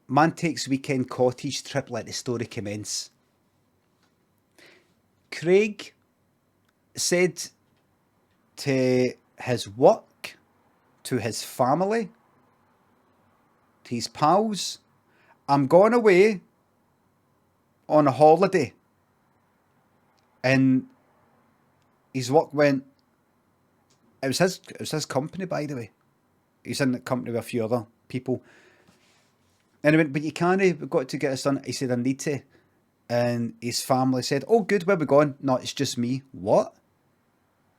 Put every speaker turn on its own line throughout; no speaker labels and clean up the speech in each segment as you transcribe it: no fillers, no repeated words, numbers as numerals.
Man takes weekend cottage trip, let the story commence. Craig said to his work, to his family, to his pals, I'm going away on a holiday. And his work went, it was his company, by the way. He's in the company with a few other people. And he went, but you can't, we've got to get this done. He said, I need to. And his family said, oh, good, where are we going? No, it's just me. What?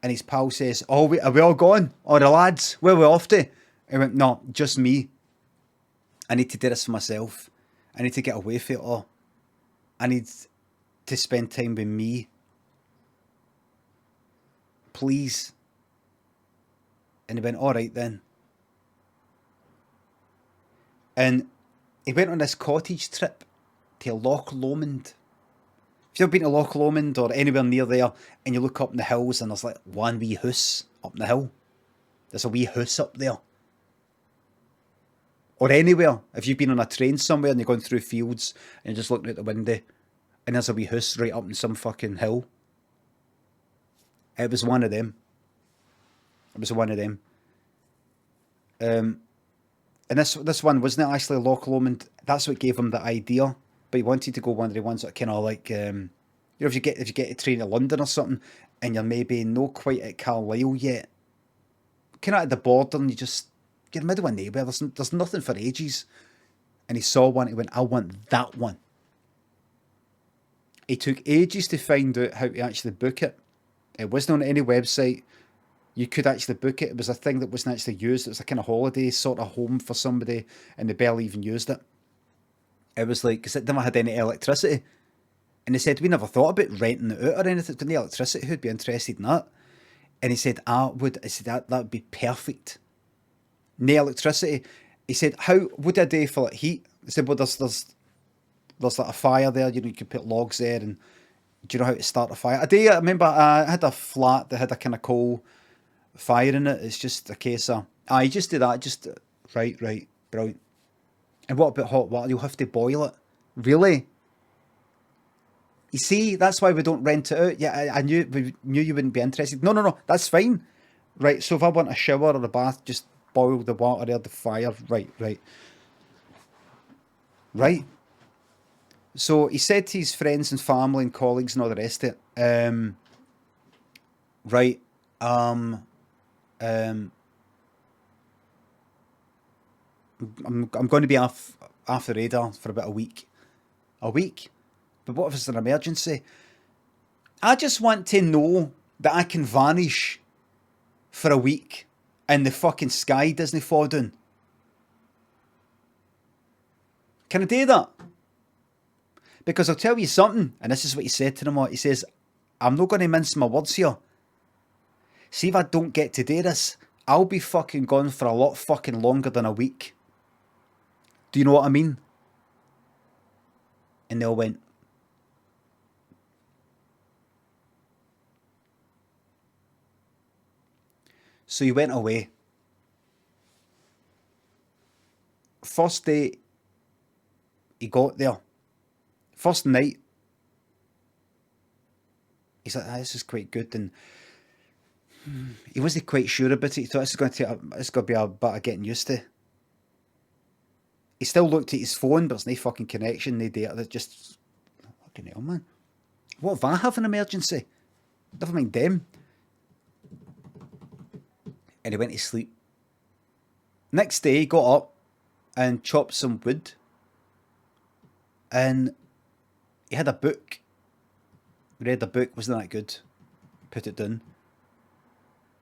And his pal says, oh, are we all going? Oh, the lads, where are we off to? He went, no, just me. I need to do this for myself. I need to get away from it all. I need to spend time with me. Please. And he went, all right then. And he went on this cottage trip to Loch Lomond. If you've been to Loch Lomond or anywhere near there, and you look up in the hills and there's like one wee house up the hill. There's a wee house up there. Or anywhere. If you've been on a train somewhere and you're going through fields and you're just looking out the window and there's a wee house right up in some fucking hill. It was one of them. It was one of them. And this one wasn't actually Loch Lomond. That's what gave him the idea. But he wanted to go one of the ones that kind of like, if you get a train to London or something, and you're maybe not quite at Carlisle yet, kind of at the border, and you're in the middle of nowhere. There's nothing for ages. And he saw one. He went, I want that one. It took ages to find out how to actually book it. It wasn't on any website. You could actually book it. It was a thing that wasn't actually used. It was a kind of holiday sort of home for somebody, and they barely even used it. It was like, because it never had any electricity. And he said, we never thought about renting it out or anything. Didn't the electricity, who'd be interested in that? And he said, I said, that would be perfect. No electricity. He said, how would I do for like heat? He said, well, there's like a fire there, you could put logs there, and do you know how to start a fire? I remember I had a flat that had a kind of coal fire in it. It's just a case of, you just do that, right, brilliant. And what about hot water? You'll have to boil it. Really? You see, that's why we don't rent it out. Yeah, we knew you wouldn't be interested. No, that's fine. Right, so if I want a shower or a bath, just boil the water there, the fire. Right. So he said to his friends and family and colleagues and all the rest of it, right, I'm going to be off the radar for about a week. A week? But what if it's an emergency? I just want to know that I can vanish for a week and the fucking sky doesn't fall down. Can I do that? Because I'll tell you something, and this is what he said to them all. He says, I'm not going to mince my words here. See, if I don't get to do this, I'll be fucking gone for a lot fucking longer than a week. Do you know what I mean? And they all went. So he went away. First day he got there. First night, he's like, this is quite good. And he wasn't quite sure about it. He thought it's going to be a bit of getting used to. He still looked at his phone, but there's no fucking connection, no data. Just, fucking hell, man. What if I have an emergency? Never mind them. And he went to sleep. Next day, he got up and chopped some wood. And he had a book. Read the book, wasn't that good? Put it down. And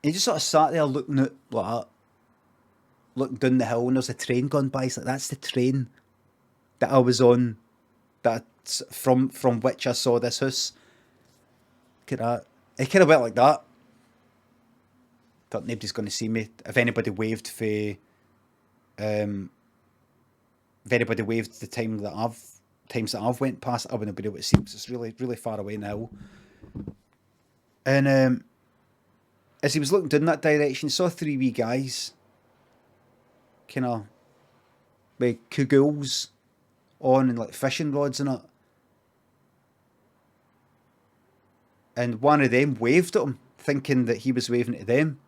he just sort of sat there looking at like that. Looking down the hill, and there's a train going by. He's like, that's the train that I was on, that's from which I saw this house. Look at that. He kind of went like that. Thought nobody's going to see me. If anybody waved for, if anybody waved the times that I've went past, I wouldn't be able to see because it's really, really far away now. And as he was looking down that direction, he saw three wee guys, kind of with cagoules on and like fishing rods and it. And one of them waved at him, thinking that he was waving to them.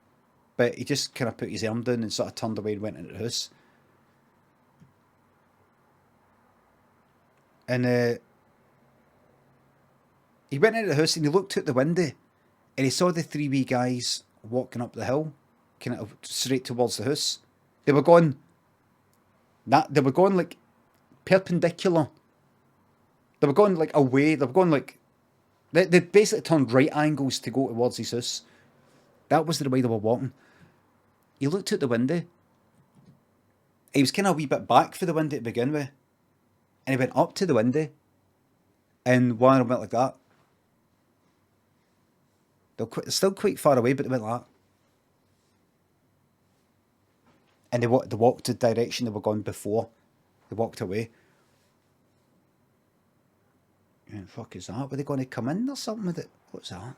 But he just kind of put his arm down and sort of turned away and went into the house. And he went into the house and he looked out the window and he saw the three wee guys walking up the hill, kind of straight towards the house. They were going like perpendicular. They were going like away. They were going like they basically turned right angles to go towards his house. That was the way they were walking. He looked out the window. He was kind of a wee bit back for the window to begin with, and he went up to the window, and one of them went like that. They're still quite far away, but they went like that. And they walked the direction they were going before. They walked away. And the fuck is that? Were they going to come in or something with it? What's that?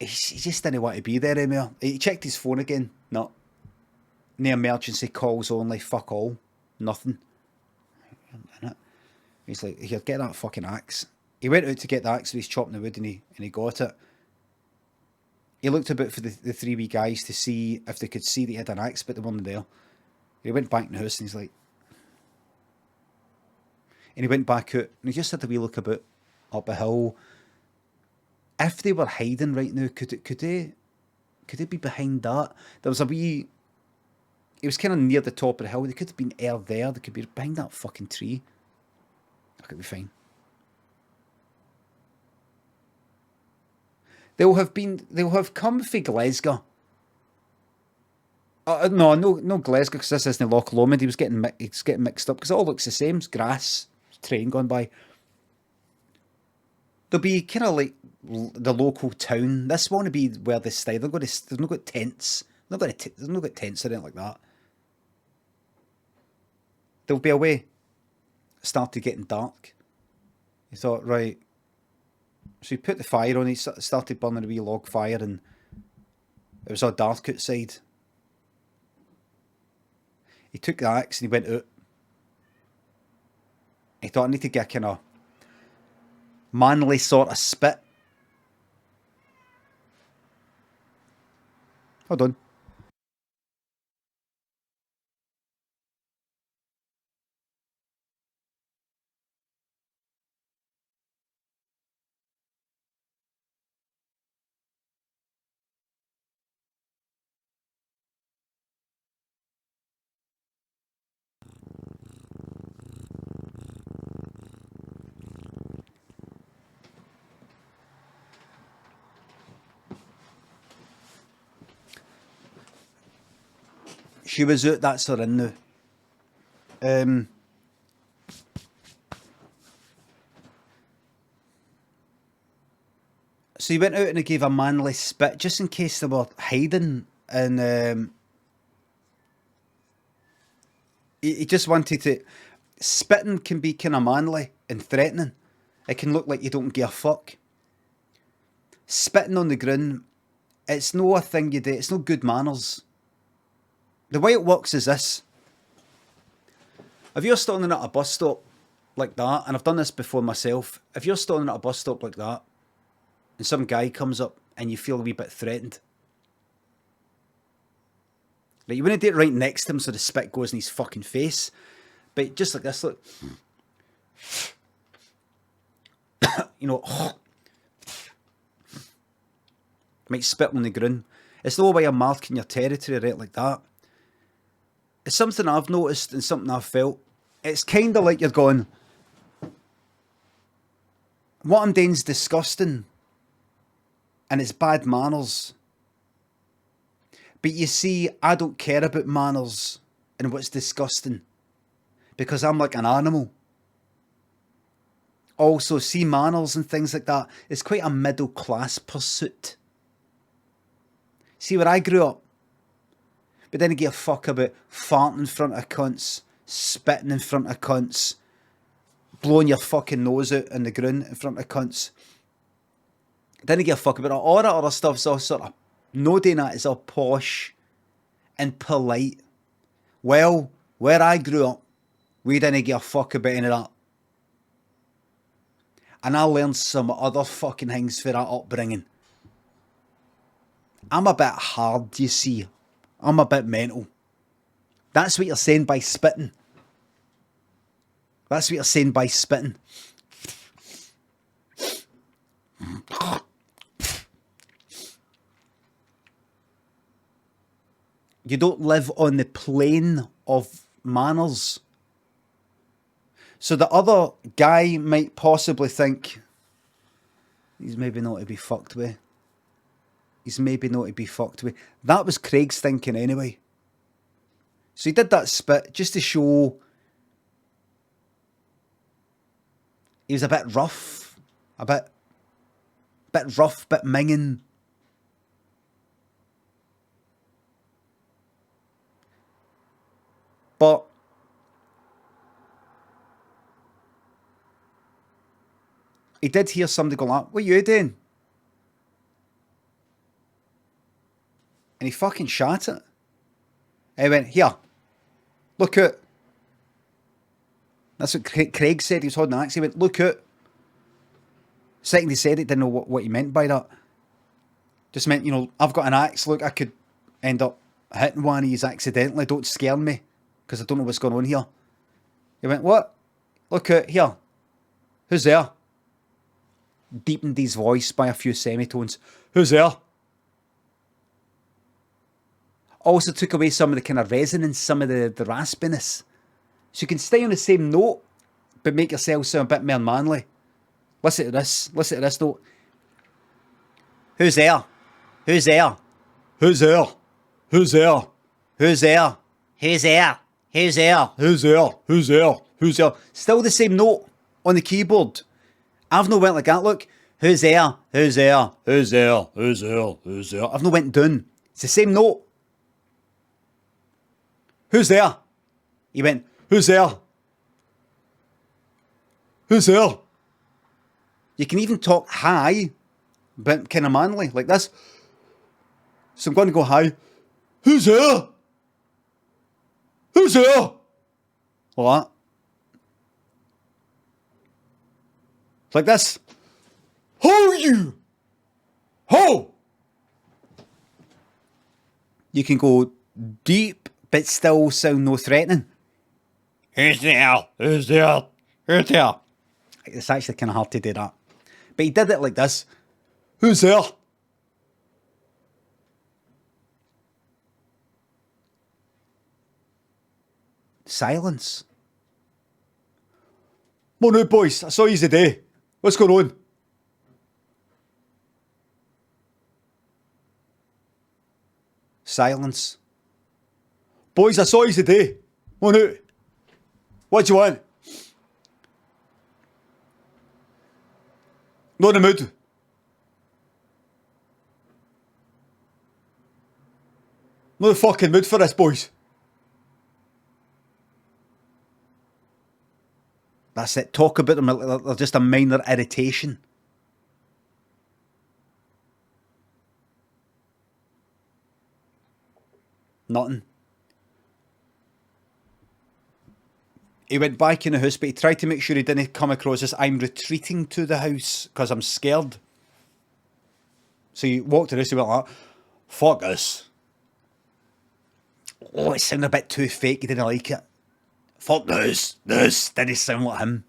He just didn't want to be there anymore. He checked his phone again. No emergency calls only. Fuck all. Nothing. He's like, here, get that fucking axe. He went out to get the axe, so he's chopping the wood, and he got it. He looked about for the three wee guys to see if they could see that he had an axe, but they weren't there. He went back in the house and he's like... And he went back out and he just had a wee look about up a hill. If they were hiding right now, could they be behind that? There was a wee... It was kind of near the top of the hill. They could have been there. They could be behind that fucking tree. That could be fine. They'll have come for Glasgow. No Glasgow, because this isn't Loch Lomond. He's getting mixed up because it all looks the same. It's grass, train going by. They'll be kind of like the local town. This won't be where they stay. They've not got tents. There's not got tents or anything like that. They'll be away. It started getting dark. He thought, right. So he put the fire on. He started burning a wee log fire, and it was all dark outside. He took the axe and he went out. He thought, I need to get a kind of manly sort of spit. Hold on. She was out, that's her in now. So he went out and he gave a manly spit just in case they were hiding, and he just wanted to... Spitting can be kind of manly and threatening. It can look like you don't give a fuck. Spitting on the ground, it's no a thing you do. It's no good manners. The way it works is this. If you're standing at a bus stop like that, and I've done this before myself, if you're standing at a bus stop like that, and some guy comes up and you feel a wee bit threatened, like you wouldn't do it right next to him so the spit goes in his fucking face, but just like this, look. You know, might spit on the ground. It's no way of marking your territory right like that. It's something I've noticed and something I've felt. It's kind of like you're going, what I'm doing's disgusting and it's bad manners. But you see, I don't care about manners and what's disgusting because I'm like an animal. Also, see, manners and things like that, it's quite a middle class pursuit. See, where I grew up, but then you give a fuck about farting in front of cunts, spitting in front of cunts, blowing your fucking nose out in the ground in front of cunts. Then you give a fuck about all that other stuff's all sort of, no doing that is all posh and polite. Well, Where I grew up, we didn't give a fuck about any of that. And I learned some other fucking things for that upbringing. I'm a bit hard, you see. I'm a bit mental. That's what you're saying by spitting. That's what you're saying by spitting. You don't live on the plane of manners. So the other guy might possibly think, he's maybe not to be fucked with. He's maybe not to be fucked with. That was Craig's thinking anyway. So he did that spit just to show he was a bit rough. A bit rough, bit minging. But he did hear somebody go like, what are you doing? And he fucking shot it. And he went, here, look out. That's what Craig said. He was holding an axe. He went, look out. Second he said it, didn't know what he meant by that. Just meant, you know, I've got an axe. Look, I could end up hitting one of these accidentally. Don't scare me, because I don't know what's going on here. He went, what? Look out, here. Who's there? Deepened his voice by a few semitones. Who's there? Also took away some of the kind of resonance, some of the raspiness. So you can stay on the same note, but make yourself sound a bit more manly. Listen to this. Listen to this though. Who's there? Who's there? Who's there? Who's there? Who's there? Who's there? Who's there? Who's there? Who's there? Who's there? Still the same note on the keyboard. I've not went like that, look. Who's there? Who's there? Who's there? Who's there? Who's there? I've not went down. It's the same note. Who's there? He went, who's there? Who's there? You can even talk high, but kind of manly, like this. So I'm going to go high. Who's there? Who's there? Like that. Like this. Who are you? Who? You can go deep, but still sound no threatening. Who's there? Who's there? Who's there? It's actually kind of hard to do that. But he did it like this. Who's there? Silence. Come on out, boys. I saw you today. What's going on? Silence. Boys, I saw you today. Come on out. What do you want? Not in the mood. Not in the fucking mood for this, boys. That's it. Talk about them like they're just a minor irritation. Nothing. He went back in the house, but he tried to make sure he didn't come across as I'm retreating to the house because I'm scared. So he walked to the house, he went like, fuck this. Oh, it sounded a bit too fake, he didn't like it. Fuck this didn't sound like him.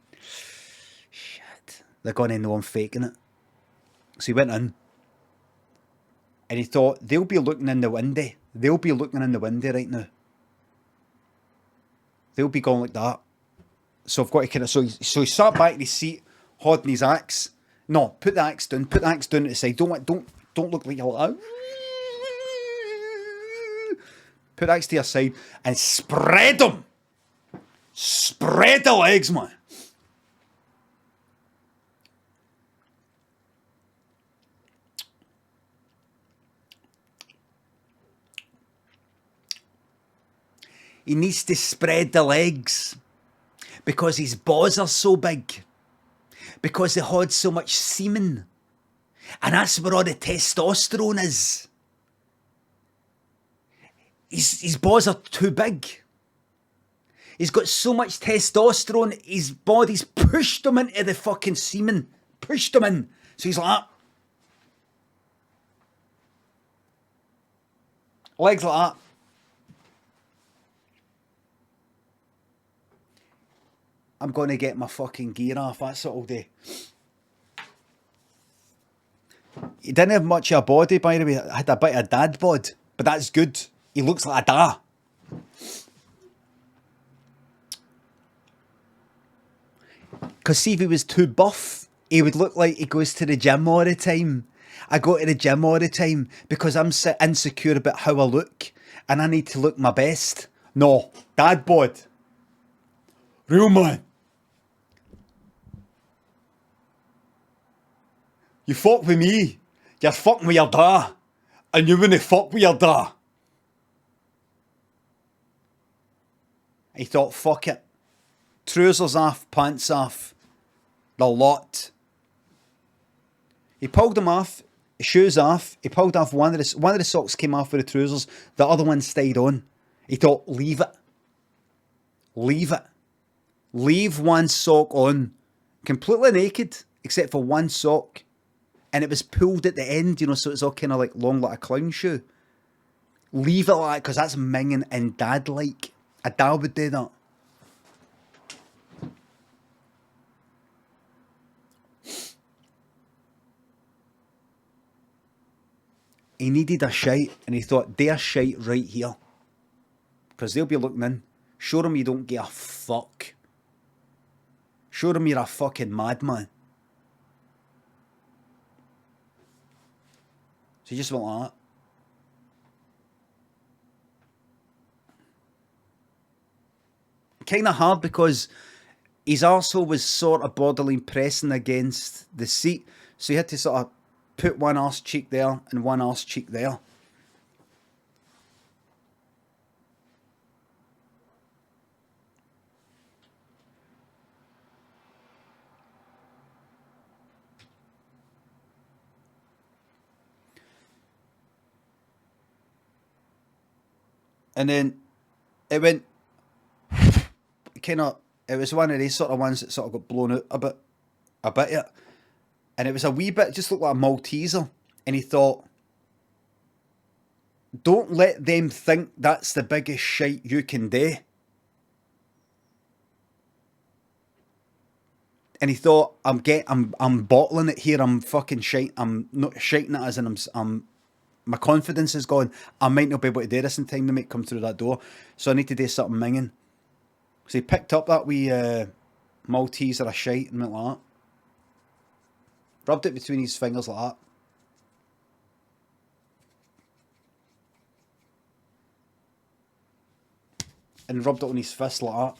Shit. They're going in the one faking it. So he went in. And he thought, they'll be looking in the window. They'll be looking in the window right now. They'll be going like that. So I've got to kind of... So he sat back in his seat, holding his axe. No, put the axe down. Put the axe down to the side. Don't look like you're like... Put the axe to your side and spread them. Spread the legs, man. He needs to spread the legs because his balls are so big, because they hold so much semen, and that's where all the testosterone is. His balls are too big. He's got so much testosterone, his body's pushed him into the fucking semen. Pushed him in. So he's like that. Legs like that. I'm going to get my fucking gear off, that's what I'll do. He didn't have much of a body, by the way. I had a bit of dad bod, but that's good. He looks like a da. Because see, if he was too buff, he would look like he goes to the gym all the time. I go to the gym all the time because I'm insecure about how I look and I need to look my best. No, dad bod. Real man. You fuck with me, you're fucking with your da. And you wouldn't fuck with your da. He thought, fuck it. Trousers off, pants off. The lot. He pulled them off, shoes off. He pulled off one of the socks came off with the trousers. The other one stayed on. He thought, leave it. Leave it. Leave one sock on. Completely naked, except for one sock. And it was pulled at the end, you know, so it's all kind of like long like a clown shoe. Leave it like that, because that's minging and dad-like. A dad would do that. He needed a shite, and he thought, there's shite right here. Because they'll be looking in. Show them you don't give a fuck. Show them you're a fucking madman. So he just went like that. Kind of hard because his arsehole was sort of borderline pressing against the seat. So he had to sort of put one arse cheek there and one arse cheek there. And then it went kind of, it was one of these sort of ones that sort of got blown out a bit yet. And it was a wee bit, just looked like a Malteser. And he thought, don't let them think that's the biggest shite you can do. And he thought, I'm bottling it here. I'm fucking shite. I'm not shiting it as in I'm my confidence is gone. I might not be able to do this in time. They might come through that door. So I need to do something minging. So he picked up that wee Malteser of shite and went like that. Rubbed it between his fingers like that. And rubbed it on his fist like that.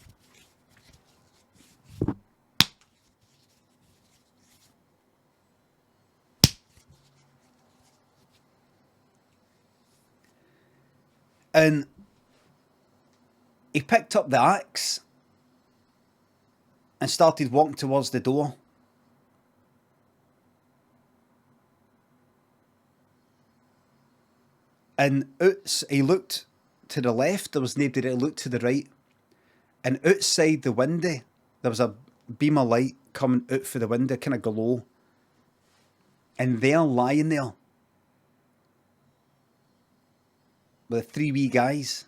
And he picked up the axe and started walking towards the door. And he looked to the left, there was nobody there. He looked to the right. And outside the window, there was a beam of light coming out for the window, kind of glow. And they're lying there with three wee guys.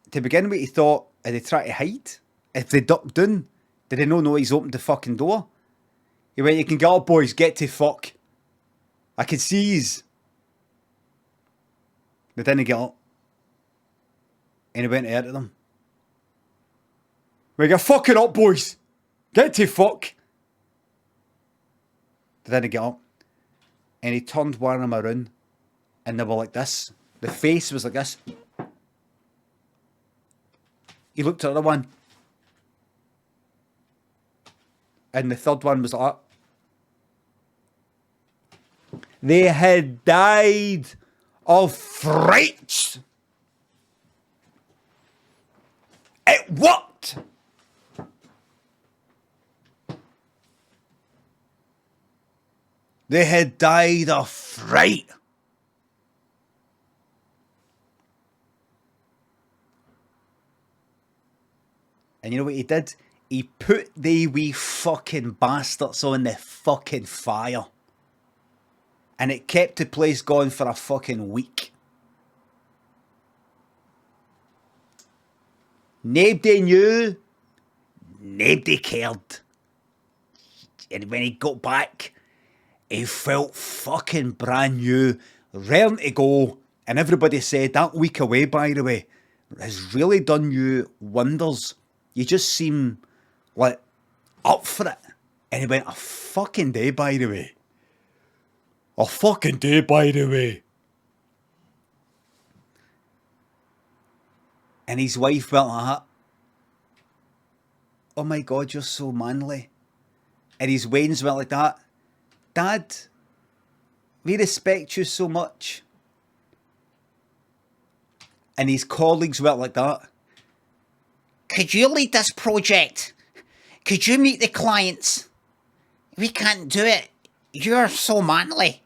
To begin with, he thought, are they trying to hide? If they ducked down, did they know he's opened the fucking door? He went, you can get up, boys, get to fuck. I can see yous. They didn't get up. And he went out at them. Well, get fucking up, boys. Get to fuck. They didn't get up. And he turned one of them around. And they were like this. The face was like this. He looked at the other one. And the third one was like that. They had died of fright. It worked. They had died of fright. And you know what he did? He put they wee fucking bastards on the fucking fire. And it kept the place going for a fucking week. Nobody knew. Nobody cared. And when he got back, he felt fucking brand new, raring to go. And everybody said that week away, by the way, has really done you wonders. You just seem like up for it. And he went, a fucking day, by the way. A fucking day, by the way. And his wife went like that. Oh my God, you're so manly. And his Wayne's went like that. Dad, we respect you so much. And his colleagues went like that. Could you lead this project? Could you meet the clients? We can't do it. You're so manly.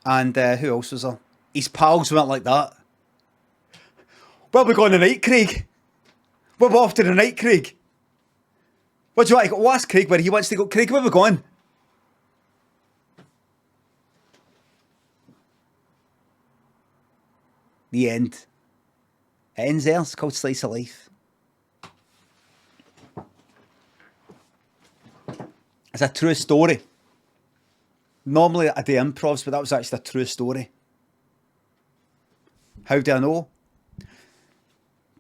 And who else was there? His pals went like that. Where are we going tonight, Craig? We're off to the night, Craig. What do you want to go? Well, ask Craig where he wants to go. Craig, where are we going? The end. It ends there. It's called Slice of Life. It's a true story. Normally I do improvs, but that was actually a true story. How do I know?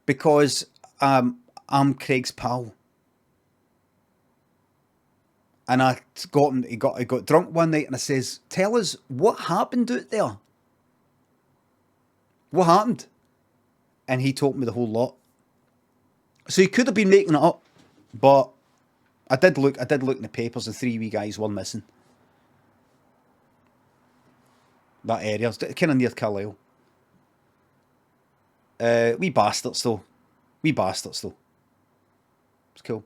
Because I'm Craig's pal. And I got him, he got drunk one night and I says, tell us what happened out there. What happened? And he told me the whole lot. So he could have been making it up, but I did look in the papers, the 3 wee guys were missing. That area, kind of near Carlisle. Wee bastards though. It's cool.